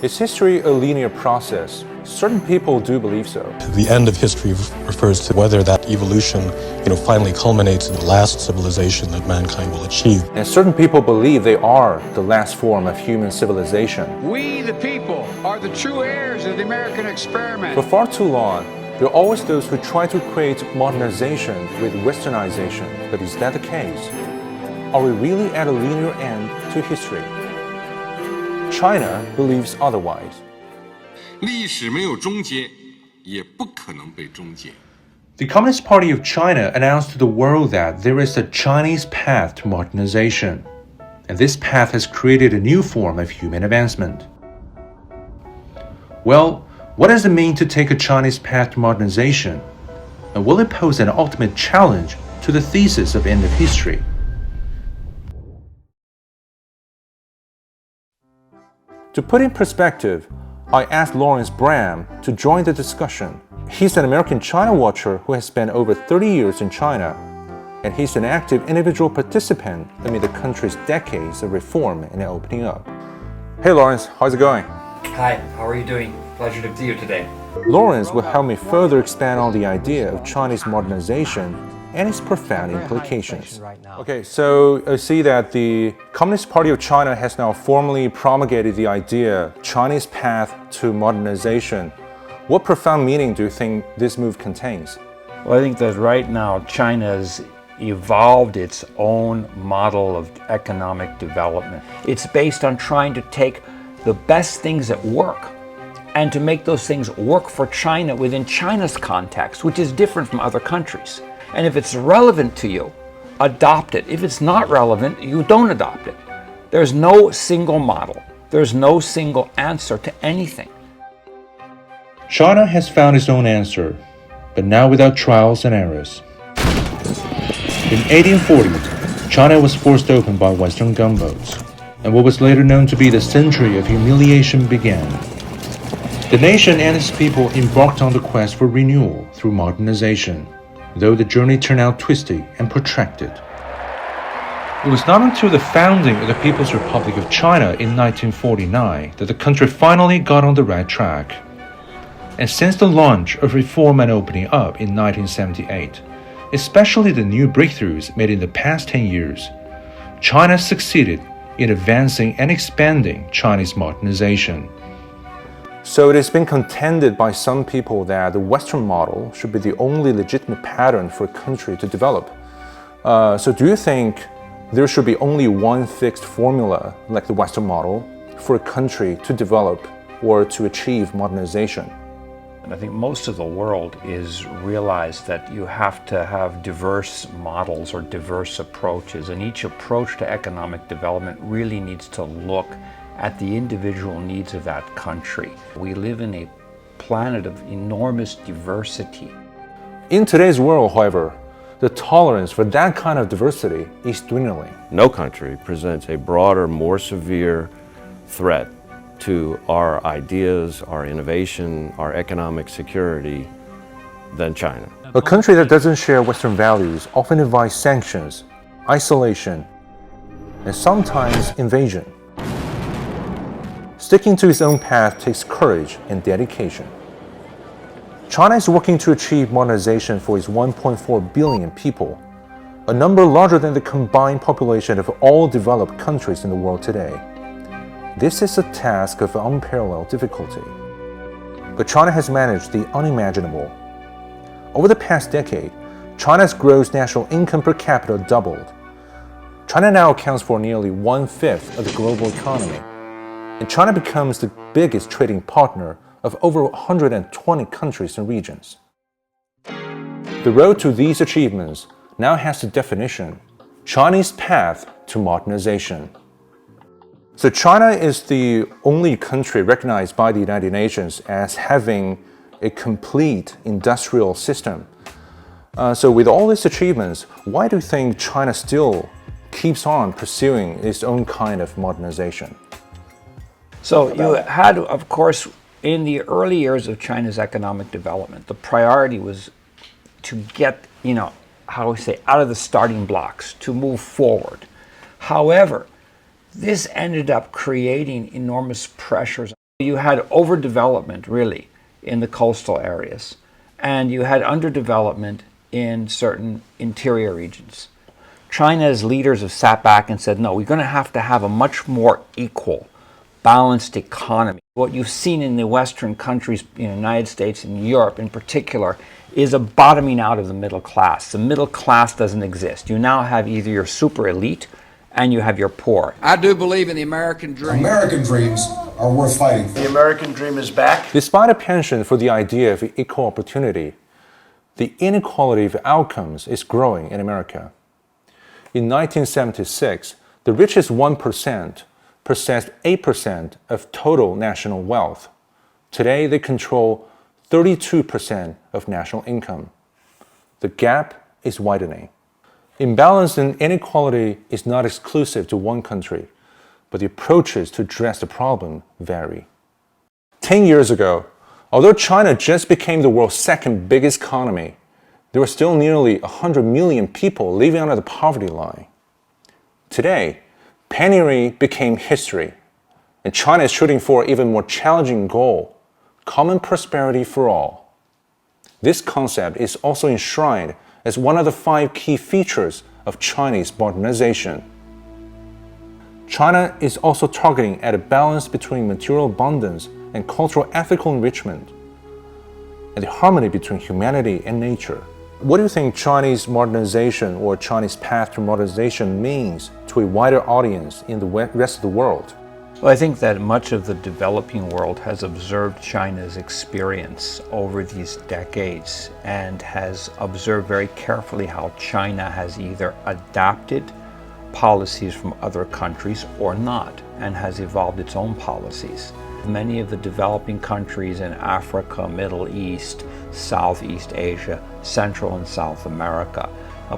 Is history a linear process? Certain people do believe so. The end of history refers to whether that evolution, finally culminates in the last civilization that mankind will achieve. And certain people believe they are the last form of human civilization. We, the people, are the true heirs of the American experiment. For far too long, there are always those who try to equate modernization with Westernization. But is that the case? Are we really at a linear end to history? China believes otherwise. 历史没有终结，也不可能被终结。 The Communist Party of China announced to the world that there is a Chinese path to modernization, and this path has created a new form of human advancement. Well, what does it mean to take a Chinese path to modernization? And will it pose an ultimate challenge to the thesis of end of history? To put in perspective, I asked Lawrence Bram to join the discussion. He's an American China watcher who has spent over 30 years in China, and he's an active individual participant amid the country's decades of reform and opening up. Hey Lawrence, how's it going? Hi, how are you doing? Pleasure to see you today. Lawrence will help me further expand on the idea of Chinese modernization and its profound implications. Okay, so I see that the Communist Party of China has now formally promulgated the idea Chinese path to modernization. What profound meaning do you think this move contains? Well, I think that right now China's evolved its own model of economic development. It's based on trying to take the best things that work and to make those things work for China within China's context, which is different from other countries. And if it's relevant to you, adopt it. If it's not relevant, you don't adopt it. There's no single model. There's no single answer to anything. China has found its own answer, but now without trials and errors. In 1840, China was forced open by Western gunboats, and what was later known to be the century of humiliation began. The nation and its people embarked on the quest for renewal through modernization, though the journey turned out twisty and protracted. It was not until the founding of the People's Republic of China in 1949 that the country finally got on the right track. And since the launch of reform and opening up in 1978, especially the new breakthroughs made in the past 10 years, China succeeded in advancing and expanding Chinese modernization. So it has been contended by some people that the Western model should be the only legitimate pattern for a country to develop. So do you think there should be only one fixed formula, like the Western model, for a country to develop or to achieve modernization? And I think most of the world is realized that you have to have diverse models or diverse approaches, and each approach to economic development really needs to look at the individual needs of that country. We live in a planet of enormous diversity. In today's world, however, the tolerance for that kind of diversity is dwindling. No country presents a broader, more severe threat to our ideas, our innovation, our economic security than China. A country that doesn't share Western values often invites sanctions, isolation, and sometimes invasion. Sticking to its own path takes courage and dedication. China is working to achieve modernization for its 1.4 billion people, a number larger than the combined population of all developed countries in the world today. This is a task of unparalleled difficulty. But China has managed the unimaginable. Over the past decade, China's gross national income per capita doubled. China now accounts for nearly 1/5 of the global economy, and China becomes the biggest trading partner of over 120 countries and regions. The road to these achievements now has the definition, Chinese path to modernization. So China is the only country recognized by the United Nations as having a complete industrial system. So with all these achievements, why do you think China still keeps on pursuing its own kind of modernization? So you had, of course, in the early years of China's economic development, the priority was to get, how do we say, out of the starting blocks, to move forward. However, this ended up creating enormous pressures. You had overdevelopment, really, in the coastal areas, and you had underdevelopment in certain interior regions. China's leaders have sat back and said, no, we're going to have a much more equal, balanced economy. What you've seen in the Western countries, in the United States and Europe in particular, is a bottoming out of the middle class. The middle class doesn't exist. You now have either your super elite and you have your poor. I do believe in the American dream. American dreams are worth fighting for. The American dream is back. Despite a penchant for the idea of equal opportunity, the inequality of outcomes is growing in America. In 1976, the richest 1% possessed 8% of total national wealth. Today, they control 32% of national income. The gap is widening. Imbalance and inequality is not exclusive to one country, but the approaches to address the problem vary. 10 years ago, although China just became the world's second biggest economy, there were still nearly 100 million people living under the poverty line. Today, penury became history, and China is shooting for an even more challenging goal: common prosperity for all. This concept is also enshrined as one of the 5 key features of Chinese modernization. China is also targeting at a balance between material abundance and cultural ethical enrichment, and the harmony between humanity and nature. What do you think Chinese modernization or Chinese path to modernization means to a wider audience in the rest of the world? Well, I think that much of the developing world has observed China's experience over these decades and has observed very carefully how China has either adapted policies from other countries or not, and has evolved its own policies. Many of the developing countries in Africa, Middle East, Southeast Asia, Central and South America,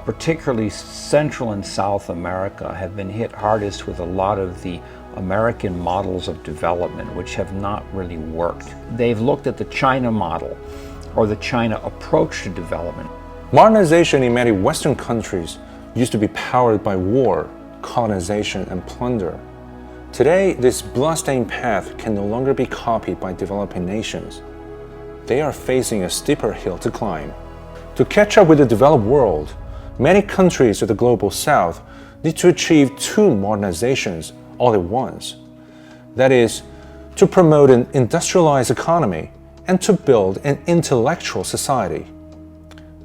particularly Central and South America, have been hit hardest with a lot of the American models of development, which have not really worked. They've looked at the China model or the China approach to development. Modernization in many Western countries used to be powered by war, colonization, and plunder. Today, this bloodstained path can no longer be copied by developing nations. They are facing a steeper hill to climb. To catch up with the developed world, many countries of the global south need to achieve 2 modernizations all at once. That is, to promote an industrialized economy and to build an intellectual society.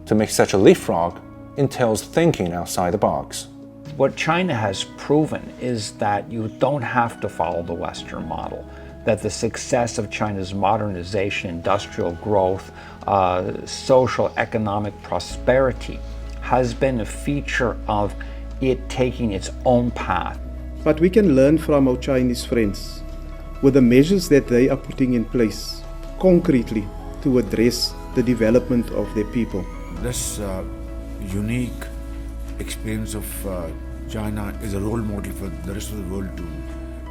To make such a leapfrog entails thinking outside the box. What China has proven is that you don't have to follow the Western model, that the success of China's modernization, industrial growth, social economic prosperity has been a feature of it taking its own path. But we can learn from our Chinese friends with the measures that they are putting in place concretely to address the development of their people. This unique experience of China is a role model for the rest of the world to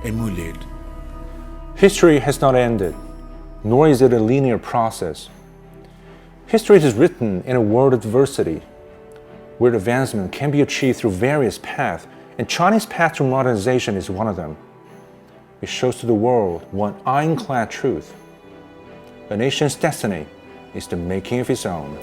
emulate. History has not ended, nor is it a linear process. History is written in a world of diversity, where advancement can be achieved through various paths, and Chinese path to modernization is one of them. It shows to the world one ironclad truth: a nation's destiny is the making of its own.